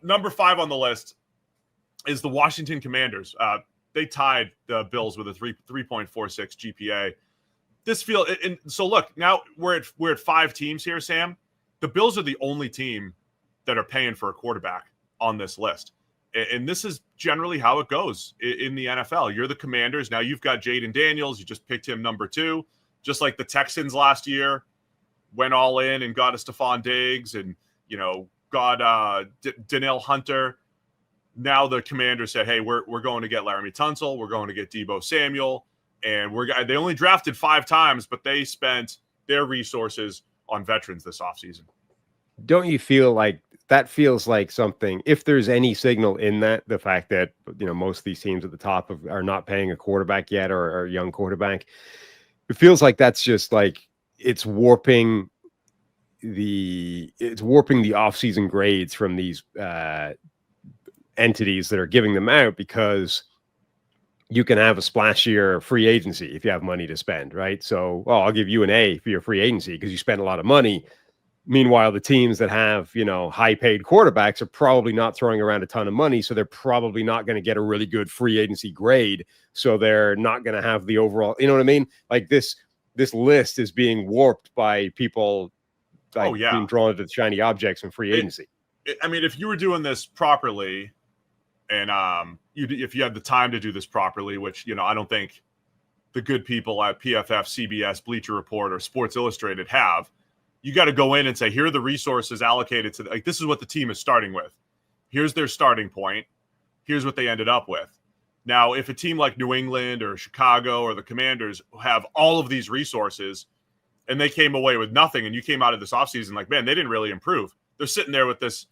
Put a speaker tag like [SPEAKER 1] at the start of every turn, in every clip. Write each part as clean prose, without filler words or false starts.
[SPEAKER 1] number 5 on the list is the Washington Commanders. They tied the Bills with a 3.46 GPA. So look, now we're at 5 teams here, Sam. The Bills are the only team that are paying for a quarterback on this list. And this is generally how it goes in the NFL. You're the Commanders. Now you've got Jaden Daniels. You just picked him number 2, just like the Texans last year went all in and got a Stephon Diggs and, got Danielle Hunter. Now the Commanders said, hey, we're going to get Laremy Tunsil. We're going to get Deebo Samuel. And they only drafted 5 times, but they spent their resources on veterans this offseason.
[SPEAKER 2] Don't you feel like that feels like something, if there's any signal in that, the fact that, most of these teams at the top are not paying a quarterback yet or a young quarterback, it feels like that's just like it's warping the offseason grades from these entities that are giving them out, because you can have a splashier free agency if you have money to spend, right? So, I'll give you an A for your free agency because you spent a lot of money. Meanwhile, the teams that have, high-paid quarterbacks are probably not throwing around a ton of money, so they're probably not going to get a really good free agency grade, so they're not going to have the overall, you know what I mean? Like this list is being warped by people being drawn to the shiny objects in free agency.
[SPEAKER 1] If you were doing this properly, and if you had the time to do this properly, which, I don't think the good people at PFF, CBS, Bleacher Report, or Sports Illustrated have, you got to go in and say, here are the resources allocated to, this is what the team is starting with. Here's their starting point. Here's what they ended up with. Now, if a team like New England or Chicago or the Commanders have all of these resources and they came away with nothing, and you came out of this offseason like, man, they didn't really improve. They're sitting there with this,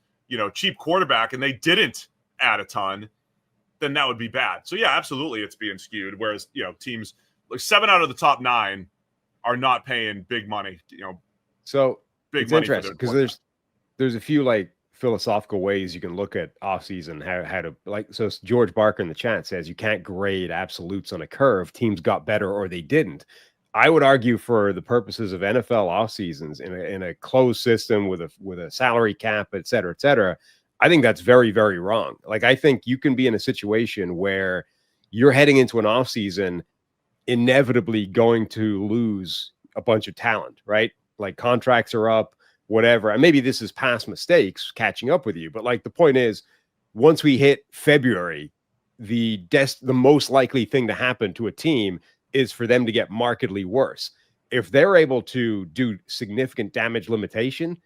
[SPEAKER 1] cheap quarterback, and they didn't add a ton, then that would be bad. So yeah, absolutely, it's being skewed. Whereas, teams like 7 out of the top 9 are not paying big money,
[SPEAKER 2] So big it's interesting because there's a few philosophical ways you can look at offseason, how to so George Barker in the chat says you can't grade absolutes on a curve. Teams got better or they didn't. I would argue for the purposes of NFL off seasons in a closed system with a salary cap, et cetera, I think that's very, very wrong. I think you can be in a situation where you're heading into an off season inevitably going to lose a bunch of talent, right? Like contracts are up, whatever. And maybe this is past mistakes catching up with you. But the point is, once we hit February, the most likely thing to happen to a team is for them to get markedly worse. If they're able to do significant damage limitation,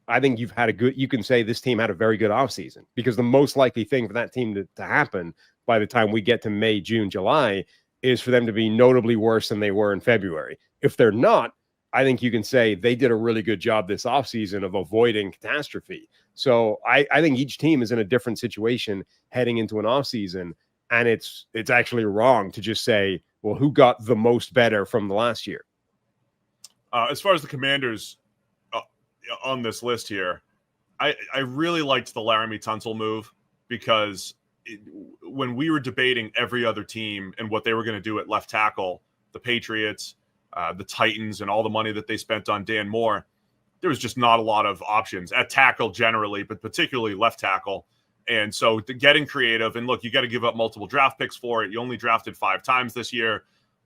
[SPEAKER 2] I think you can say this team had a very good offseason, because the most likely thing for that team to happen by the time we get to May, June, July is for them to be notably worse than they were in February. If they're not, I think you can say they did a really good job this offseason of avoiding catastrophe. So I think each team is in a different situation heading into an offseason, and it's actually wrong to just say, well, who got the most better from the last year?
[SPEAKER 1] As far as the Commanders on this list here, I really liked the Laremy Tunsil move, because when we were debating every other team and what they were going to do at left tackle, the Patriots, the Titans, and all the money that they spent on Dan Moore, there was just not a lot of options at tackle generally, but particularly left tackle. And so getting creative, and look, you got to give up multiple draft picks for it. You only drafted 5 times this year,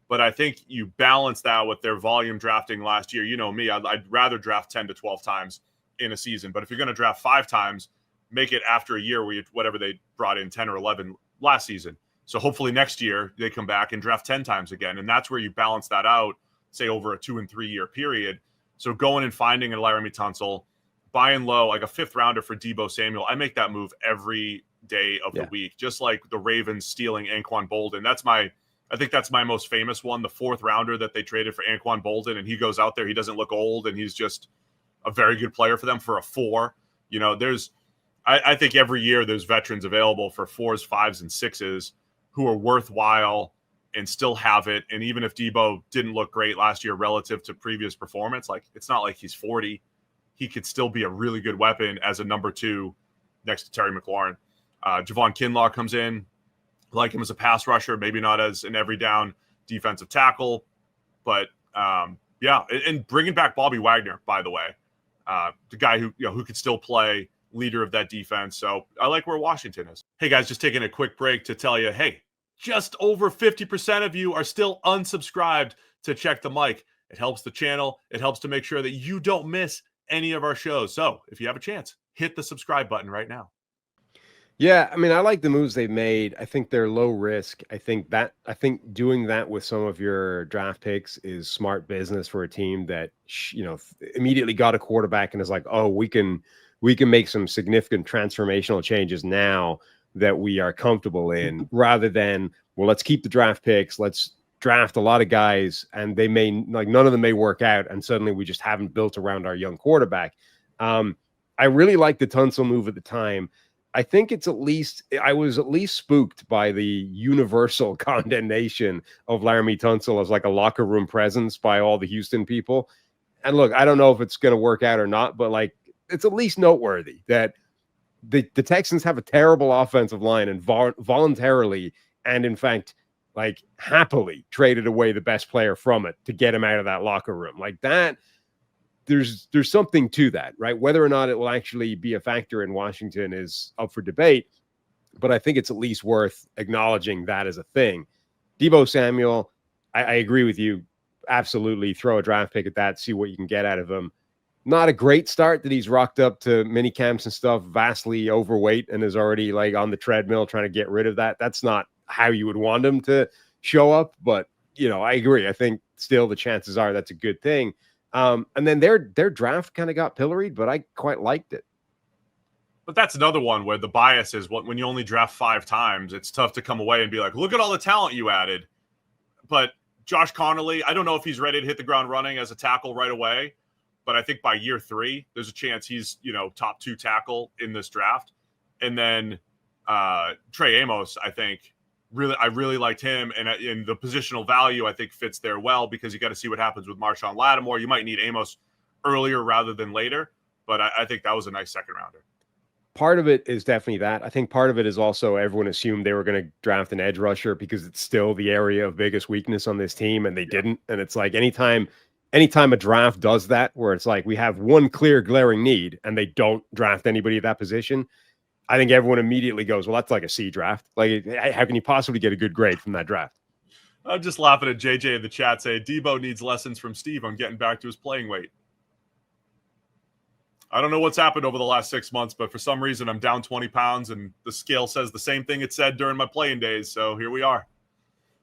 [SPEAKER 1] but I think you balance that with their volume drafting last year. You know me, I'd rather draft 10 to 12 times in a season, but if you're going to draft 5 times, make it after a year where whatever they brought in 10 or 11 last season. So hopefully next year they come back and draft 10 times again. And that's where you balance that out, say over a 2 and 3 year period. So going and finding a Laremy Tunsil, buying low, like a 5th rounder for Deebo Samuel, I make that move every day of the week, just like the Ravens stealing Anquan Bolden. I think that's my most famous one, the 4th rounder that they traded for Anquan Bolden, and he goes out there, he doesn't look old, and he's just a very good player for them for a 4. I think every year there's veterans available for 4s, 5s, and 6s who are worthwhile and still have it. And even if Deebo didn't look great last year relative to previous performance, it's not like he's 40. He could still be a really good weapon as a number 2 next to Terry McLaurin. Javon Kinlaw comes in, like him as a pass rusher, maybe not as an every down defensive tackle, but and bringing back Bobby Wagner, by the way, the guy who could still play leader of that defense. So I like where Washington is. Hey guys, just taking a quick break to tell you, hey, just over 50% of you are still unsubscribed to Check the Mic. It helps the channel. It helps to make sure that you don't miss any of our shows. So if you have a chance, hit the subscribe button right now.
[SPEAKER 2] Yeah, I mean, I like the moves they've made. I think they're low risk. I think doing that with some of your draft picks is smart business for a team that immediately got a quarterback and is like, oh, we can make some significant transformational changes now that we are comfortable in, rather than, well, let's keep the draft picks, let's draft a lot of guys, and they may, like, none of them may work out, and suddenly we just haven't built around our young quarterback. I really liked the Tunsil move at the time. I think I was at least spooked by the universal condemnation of Laremy Tunsil as like a locker room presence by all the Houston people. And look, I don't know if it's going to work out or not, but like, it's at least noteworthy that the Texans have a terrible offensive line and voluntarily, and in fact, like, happily traded away the best player from it to get him out of that locker room. Like that, there's something to that, right? Whether or not it will actually be a factor in Washington is up for debate, but I think it's at least worth acknowledging that as a thing. Deebo Samuel, I agree with you. Absolutely throw a draft pick at that, see what you can get out of him. Not a great start that he's rocked up to mini camps and stuff, vastly overweight, and is already like on the treadmill trying to get rid of that. That's not how you would want him to show up, but I agree. I think still the chances are that's a good thing. And then their draft kind of got pilloried, but I quite liked it.
[SPEAKER 1] But that's another one where the bias is when you only draft 5 times, it's tough to come away and be like, look at all the talent you added. But Josh Connolly, I don't know if he's ready to hit the ground running as a tackle right away, but I think by year 3, there's a chance he's, top 2 tackle in this draft. And then Trey Amos, I really liked him, and in the positional value, I think fits there well, because you got to see what happens with Marshawn Lattimore. You might need Amos earlier rather than later, but I think that was a nice second rounder.
[SPEAKER 2] Part of it is definitely that. I think part of it is also everyone assumed they were going to draft an edge rusher because it's still the area of biggest weakness on this team, and they didn't. And it's like anytime a draft does that, where it's like we have one clear glaring need and they don't draft anybody at that position, I think everyone immediately goes, well, that's like a C draft. Like, how can you possibly get a good grade from that draft?
[SPEAKER 1] I'm just laughing at JJ in the chat saying Deebo needs lessons from Steve on getting back to his playing weight. I don't know what's happened over the last 6 months, but for some reason I'm down 20 pounds, and the scale says the same thing it said during my playing days. So here we are.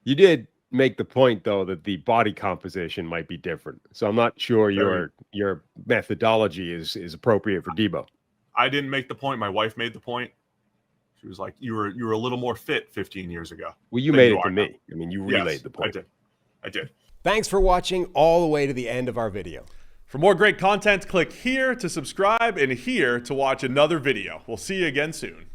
[SPEAKER 1] You
[SPEAKER 2] did make the point, though, that the body composition might be different. So I'm not sure your methodology is appropriate for Deebo.
[SPEAKER 1] I didn't make the point. My wife made the point. She was like, you were a little more fit 15 years ago.
[SPEAKER 2] Well, you made it to me. I mean, you relayed the point.
[SPEAKER 1] I did.
[SPEAKER 2] Thanks for watching all the way to the end of our video.
[SPEAKER 1] For more great content, click here to subscribe and here to watch another video. We'll see you again soon.